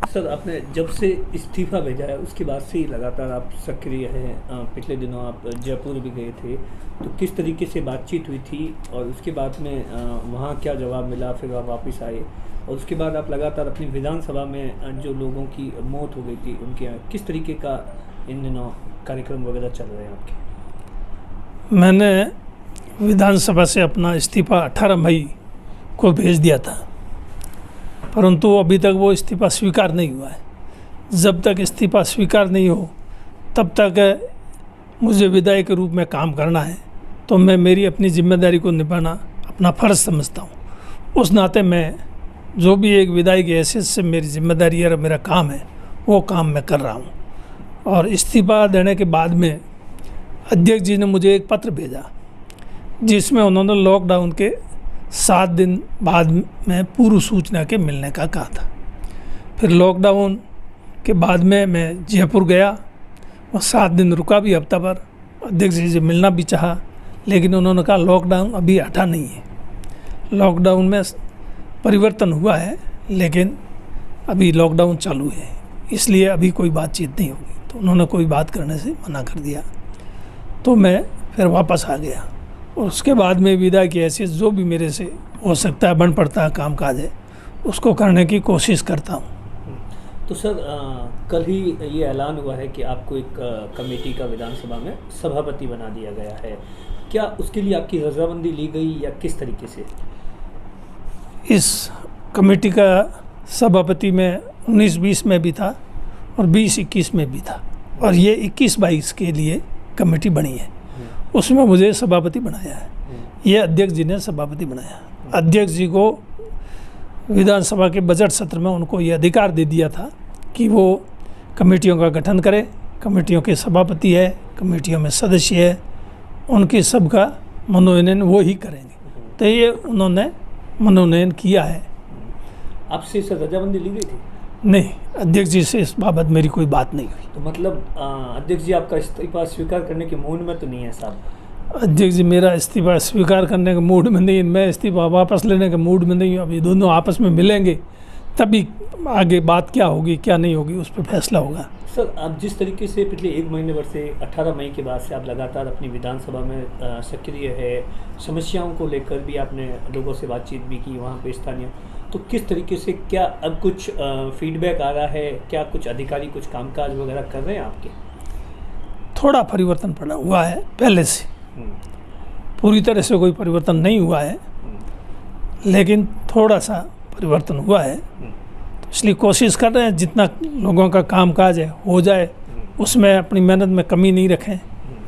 Sir, आपने जब से इस्तीफ़ा भेजा है उसके बाद से ही लगातार आप सक्रिय हैं। पिछले दिनों आप जयपुर भी गए थे, तो किस तरीके से बातचीत हुई थी और उसके बाद में वहाँ क्या जवाब मिला, फिर आप वापस आए और उसके बाद आप लगातार अपनी विधानसभा में जो लोगों की मौत हो गई थी उनके यहाँ किस तरीके का इन दिनों कार्यक्रम वगैरह चल रहे हैं आपके? मैंने विधानसभा से अपना इस्तीफ़ा 18 मई को भेज दिया था, परंतु अभी तक वो इस्तीफ़ा स्वीकार नहीं हुआ है। जब तक इस्तीफ़ा स्वीकार नहीं हो तब तक मुझे विधायक के रूप में काम करना है, तो मैं मेरी अपनी जिम्मेदारी को निभाना अपना फ़र्ज़ समझता हूँ। उस नाते मैं जो भी एक विधायक की हैसियत से मेरी जिम्मेदारी और मेरा काम है वो काम मैं कर रहा हूँ। और इस्तीफ़ा देने के बाद में अध्यक्ष जी ने मुझे एक पत्र भेजा जिसमें उन्होंने लॉकडाउन के 7 दिन बाद में पूर्व सूचना के मिलने का कहा था। फिर लॉकडाउन के बाद में मैं जयपुर गया और 7 दिन रुका भी, हफ्ता भर अध्यक्ष जी से मिलना भी चाहा, लेकिन उन्होंने कहा लॉकडाउन अभी हटा नहीं है, लॉकडाउन में परिवर्तन हुआ है लेकिन अभी लॉकडाउन चालू है, इसलिए अभी कोई बातचीत नहीं होगी। तो उन्होंने कोई बात करने से मना कर दिया, तो मैं फिर वापस आ गया और उसके बाद में विधायक की हैसियत जो भी मेरे से हो सकता है बन पड़ता है काम काज है उसको करने की कोशिश करता हूँ। तो सर, कल ही ये ऐलान हुआ है कि आपको एक कमेटी का विधानसभा में सभापति बना दिया गया है, क्या उसके लिए आपकी रजामंदी ली गई या किस तरीके से? इस कमेटी का सभापति में 19-20 में भी था और 20-21 में भी था, और ये 21-22 के लिए कमेटी बनी है, उसमें मुझे सभापति बनाया है। ये अध्यक्ष जी ने सभापति बनाया। अध्यक्ष जी को विधानसभा के बजट सत्र में उनको ये अधिकार दे दिया था कि वो कमेटियों का गठन करें, कमेटियों के सभापति है, कमेटियों में सदस्य है, उनके सबका मनोनयन वो ही करेंगे। तो ये उन्होंने मनोनयन किया है। आपसे सर रजामंदी ली गई थी? नहीं, अध्यक्ष जी से इस बाबत मेरी कोई बात नहीं हुई। तो मतलब अध्यक्ष जी आपका इस्तीफा स्वीकार करने के मूड में तो नहीं है साहब? अध्यक्ष जी मेरा इस्तीफा स्वीकार करने के मूड में नहीं, मैं इस्तीफा वापस लेने के मूड में नहीं हूँ। अभी दोनों आपस में मिलेंगे तभी आगे बात क्या होगी क्या नहीं होगी उस पर फैसला होगा। सर, आप जिस तरीके से पिछले 1 महीने भर से 18 मई के बाद से आप लगातार अपनी विधानसभा में सक्रिय है, समस्याओं को लेकर भी आपने लोगों से बातचीत भी की वहाँ पे स्थानीय, तो किस तरीके से, क्या अब कुछ फीडबैक आ रहा है, क्या कुछ अधिकारी कुछ कामकाज वगैरह कर रहे हैं आपके? थोड़ा परिवर्तन पड़ा हुआ है पहले से, पूरी तरह से कोई परिवर्तन नहीं हुआ है लेकिन थोड़ा सा परिवर्तन हुआ है। तो इसलिए कोशिश कर रहे हैं जितना लोगों का कामकाज है हो जाए, उसमें अपनी मेहनत में कमी नहीं रखें।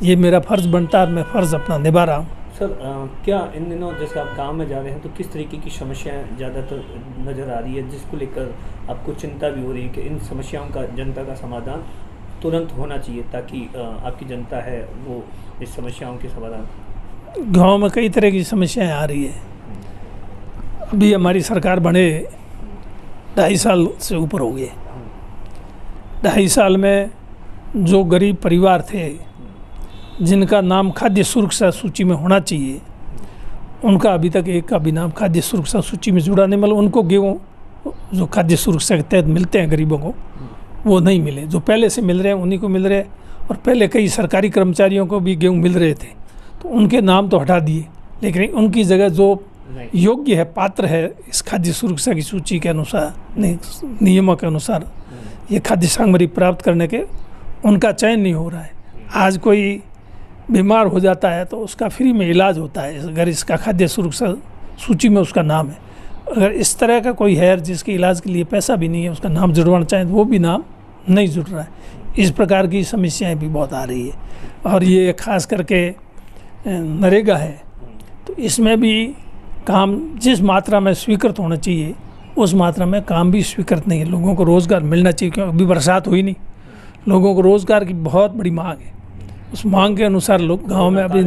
ये मेरा फ़र्ज़ बनता है, मैं फ़र्ज़ अपना निभा रहा हूँ। सर, क्या इन दिनों जैसे आप काम में जा रहे हैं तो किस तरीके की समस्याएं ज़्यादातर नज़र आ रही है जिसको लेकर आपको चिंता भी हो रही है कि इन समस्याओं का जनता का समाधान तुरंत होना चाहिए ताकि आपकी जनता है वो इस समस्याओं के समाधान? गांव में कई तरह की समस्याएं आ रही है। अभी हमारी सरकार बने 2.5 साल से ऊपर हो गए। 2.5 साल में जो गरीब परिवार थे जिनका नाम खाद्य सुरक्षा सूची में होना चाहिए, उनका अभी तक एक का भी नाम खाद्य सुरक्षा सूची में जुड़ा नहीं। मतलब उनको गेहूँ जो खाद्य सुरक्षा के तहत मिलते हैं गरीबों को वो नहीं मिले, जो पहले से मिल रहे हैं उन्हीं को मिल रहे हैं। और पहले कई सरकारी कर्मचारियों को भी गेहूँ मिल रहे थे तो उनके नाम तो हटा दिए, लेकिन उनकी जगह जो योग्य है, पात्र है इस खाद्य सुरक्षा की सूची के अनुसार, नियमों के अनुसार ये खाद्य सामग्री प्राप्त करने के, उनका चयन नहीं हो रहा है। आज कोई बीमार हो जाता है तो उसका फ्री में इलाज होता है अगर इसका खाद्य सुरक्षा सूची में उसका नाम है। अगर इस तरह का कोई है जिसके इलाज के लिए पैसा भी नहीं है, उसका नाम जुड़वाना चाहें तो वो भी नाम नहीं जुड़ रहा है। इस प्रकार की समस्याएं भी बहुत आ रही है। और ये खास करके नरेगा है तो इसमें भी काम जिस मात्रा में स्वीकृत होना चाहिए उस मात्रा में काम भी स्वीकृत नहीं है। लोगों को रोज़गार मिलना चाहिए क्योंकि अभी बरसात हुई नहीं, लोगों को रोज़गार की बहुत बड़ी मांग है। उस मांग के अनुसार लोग गांव में अभी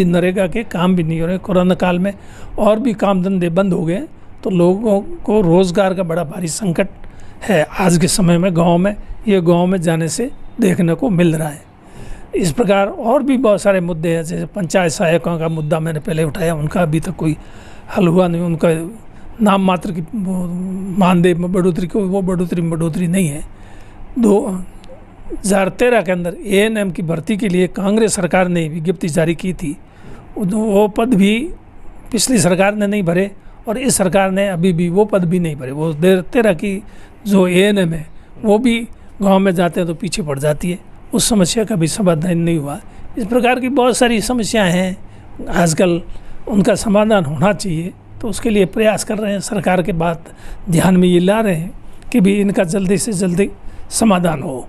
नरेगा के काम भी नहीं हो रहे। कोरोना काल में और भी काम धंधे बंद हो गए तो लोगों को रोज़गार का बड़ा भारी संकट है आज के समय में। गांव में जाने से देखने को मिल रहा है। इस प्रकार और भी बहुत सारे मुद्दे हैं, जैसे पंचायत सहायकों का मुद्दा मैंने पहले उठाया, उनका अभी तक कोई हल हुआ नहीं। उनका नाम मात्र की मानदेय में बढ़ोतरी को, वो बढ़ोतरी नहीं है। 2013 के अंदर ANM की भर्ती के लिए कांग्रेस सरकार ने विज्ञप्ति जारी की थी, वो पद भी पिछली सरकार ने नहीं भरे और इस सरकार ने अभी भी वो पद भी नहीं भरे। वो 2013 की जो ANM है वो भी गांव में जाते हैं तो पीछे पड़ जाती है, उस समस्या का भी समाधान नहीं हुआ। इस प्रकार की बहुत सारी समस्याएं हैं आजकल, उनका समाधान होना चाहिए, तो उसके लिए प्रयास कर रहे हैं। सरकार के बात ध्यान में ये ला रहे हैं कि भी इनका जल्दी से जल्दी समाधान हो।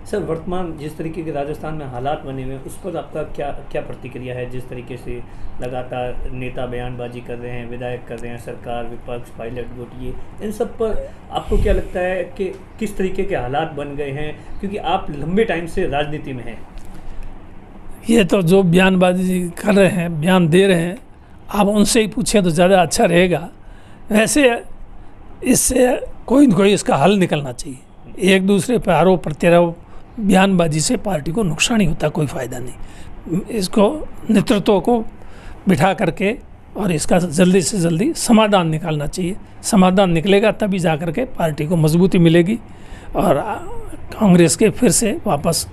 सर, वर्तमान जिस तरीके के राजस्थान में हालात बने हुए हैं उस पर आपका क्या प्रतिक्रिया है? जिस तरीके से लगातार नेता बयानबाजी कर रहे हैं, विधायक कर रहे हैं, सरकार, विपक्ष, पायलट गुट, ये इन सब पर आपको क्या लगता है कि किस तरीके के हालात बन गए हैं? क्योंकि आप लंबे टाइम से राजनीति में हैं। ये तो जो बयानबाजी कर रहे हैं, बयान दे रहे हैं, आप उनसे ही पूछें तो ज़्यादा अच्छा रहेगा। वैसे इससे कोई न कोई इसका हल निकलना चाहिए। एक दूसरे पर आरोप प्रत्यारोप, बयानबाजी से पार्टी को नुकसान ही होता, कोई फ़ायदा नहीं। इसको नेतृत्व को बिठा करके और इसका जल्दी से जल्दी समाधान निकालना चाहिए। समाधान निकलेगा तभी जा कर के पार्टी को मजबूती मिलेगी और कांग्रेस के फिर से वापस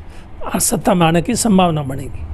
सत्ता में आने की संभावना बनेगी।